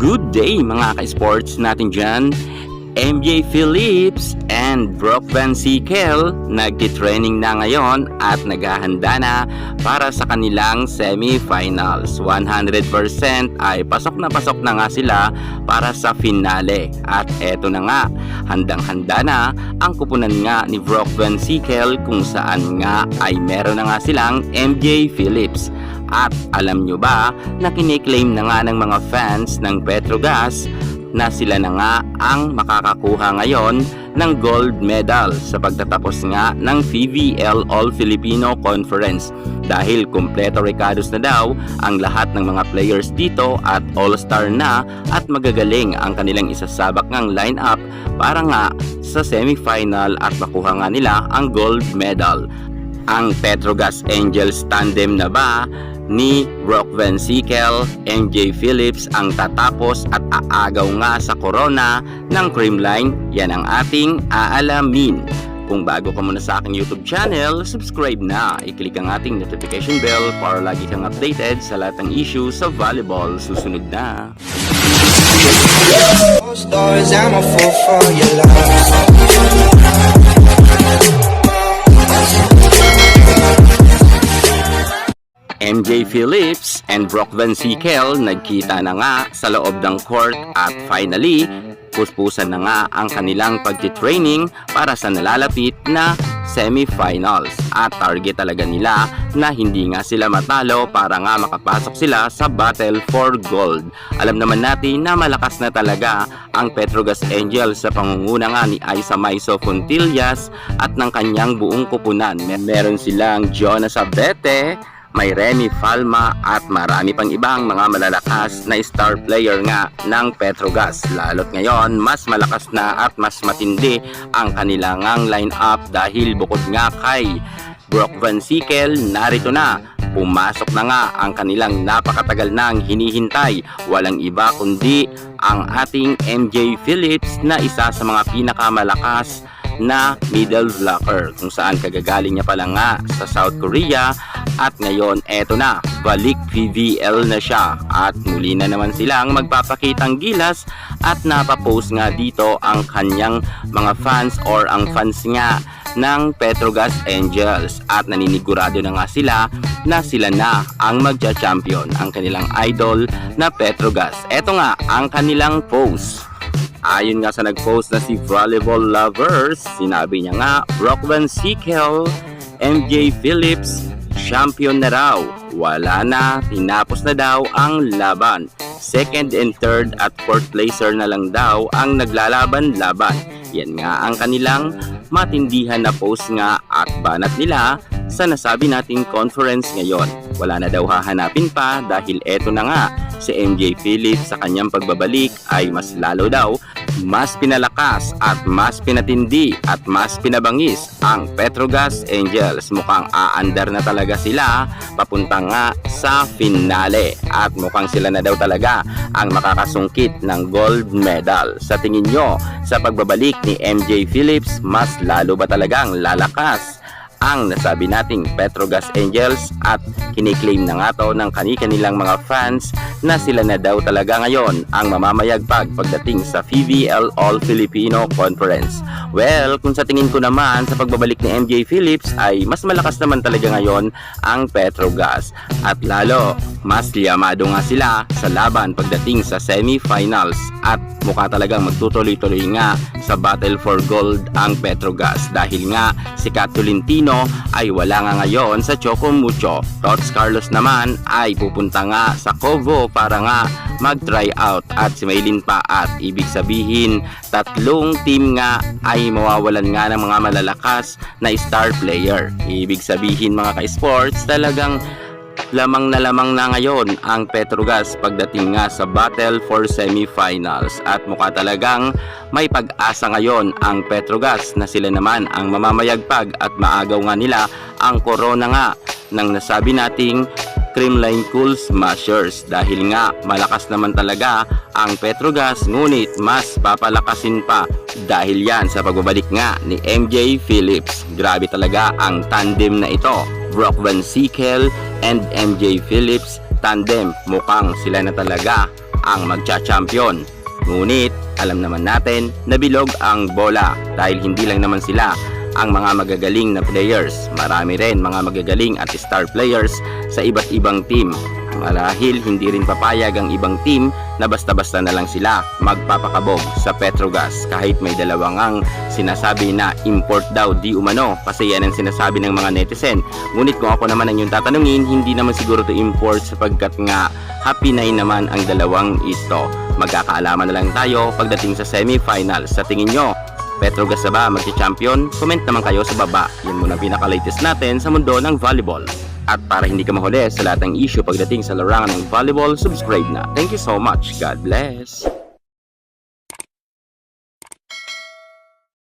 Good day mga ka-sports natin dyan. MJ Phillips and Brock Van Sickle nagtitraining na ngayon at naghahanda na para sa kanilang semi-finals. 100% ay pasok na nga sila para sa finale. At eto na nga, handang-handa na ang kupunan nga ni Brock Van Sickle kung saan nga ay meron na nga silang MJ Phillips. At alam nyo ba na kiniklaim na nga ng mga fans ng Petrogas na sila na nga ang makakakuha ngayon ng gold medal sa pagtatapos nga ng PVL All-Filipino Conference dahil kumpleto recados na daw ang lahat ng mga players dito at all-star na at magagaling ang kanilang isasabak ngang lineup para nga sa semifinal at makuha nga nila ang gold medal. Ang Petrogas Angels tandem na ba ni Brock Van Sickle, MJ Phillips ang tatapos at aagaw nga sa corona ng Creamline? Yan ang ating aalamin. Kung bago ka muna sa aking YouTube channel, subscribe na. I-click ang ating notification bell para lagi kang updated sa lahat ng issues sa volleyball. Susunod na. MJ Phillips and Brock Van Sickle nagkita na nga sa loob ng court at finally, puspusan na nga ang kanilang pagtitraining para sa nalalapit na semifinals. At target talaga nila na hindi nga sila matalo para nga makapasok sila sa battle for gold. Alam naman natin na malakas na talaga ang Petrogas Angels sa pangunguna nga ni Isa Maiso Fontillas at ng kanyang buong kupunan. Meron silang Jonas Abete, may Remy Falma at marami pang ibang mga malalakas na star player nga ng Petrogas. Lalo't ngayon, mas malakas na at mas matindi ang kanilang line-up dahil bukod nga kay Brock Van Sickle, narito na. Pumasok na nga ang kanilang napakatagal nang hinihintay. Walang iba kundi ang ating MJ Phillips na isa sa mga pinakamalakas na middle blocker kung saan kagagaling niya pala nga sa South Korea at ngayon eto na, balik PVL na siya at muli na naman silang magpapakitang gilas at napapost nga dito ang kanyang mga fans or ang fans nga ng Petrogas Angels at naninigurado na nga sila na ang magcha-champion, ang kanilang idol na Petrogas. Eto nga ang kanilang post. Ayon nga sa nag-post na si Volleyball Lovers, sinabi niya nga, Brock Van Sickle, MJ Phillips, champion na raw. Wala na, tinapos na daw ang laban. Second and third at fourth placer na lang daw ang naglalaban-laban. Yan nga ang kanilang matindihan na post nga at banat nila sa nasabi nating conference ngayon. Wala na daw hahanapin pa dahil eto na nga, si MJ Phillips sa kanyang pagbabalik ay mas lalo daw, mas pinalakas at mas pinatindi at mas pinabangis ang Petrogas Angels. Mukhang aandar na talaga sila papunta nga sa finale at mukhang sila na daw talaga ang makakasungkit ng gold medal. Sa tingin nyo, sa pagbabalik ni MJ Phillips, mas lalo ba talagang lalakas ang nasabi nating Petrogas Angels at kiniklaim na nga to ng kanilang mga fans na sila na daw talaga ngayon ang mamamayagpag pagdating sa PVL All-Filipino Conference. Well, kung sa tingin ko naman sa pagbabalik ni MJ Phillips ay mas malakas naman talaga ngayon ang Petrogas at lalo mas liyamado nga sila sa laban pagdating sa semifinals at mukha talagang magtutuloy-tuloy nga sa battle for gold ang Petrogas dahil nga si Kat Tolentino ay wala nga ngayon sa Chocomucho. Tots Carlos naman ay pupunta nga sa Covo para nga mag-try out at si Maylin pa at ibig sabihin tatlong team nga ay mawawalan nga ng mga malalakas na star player. Ibig sabihin mga ka-sports talagang lamang na ngayon ang Petrogas pagdating nga sa battle for semifinals at mukha talagang may pag-asa ngayon ang Petrogas na sila naman ang mamamayagpag at maagaw nga nila ang corona nga ng nasabi nating Creamline Cool Smashers dahil nga malakas naman talaga ang Petrogas ngunit mas papalakasin pa dahil yan sa pagbabalik nga ni MJ Phillips. Grabe talaga ang tandem na ito, Brock Van Sickle and MJ Phillips tandem. Mukhang sila na talaga ang magcha-champion. Ngunit alam naman natin na bilog ang bola dahil hindi lang naman sila ang mga magagaling na players. Marami rin mga magagaling at star players sa iba't ibang team. Marahil hindi rin papayag ang ibang team na basta-basta na lang sila magpapakabog sa Petrogas kahit may dalawang sinasabi na import daw di umano kasi yan ang sinasabi ng mga netizen. Ngunit kung ako naman ang yung tatanungin, hindi naman siguro to import sapagkat nga happy na naman ang dalawang ito. Magkakaalaman na lang tayo pagdating sa semifinal. Sa tingin nyo, Petrogas na ba magsi-champion? Comment naman kayo sa baba. Yan muna pinaka-latest natin sa mundo ng volleyball. At para hindi ka mahuli sa lahat ng issue pagdating sa larangan ng volleyball, subscribe na. Thank you so much. God bless.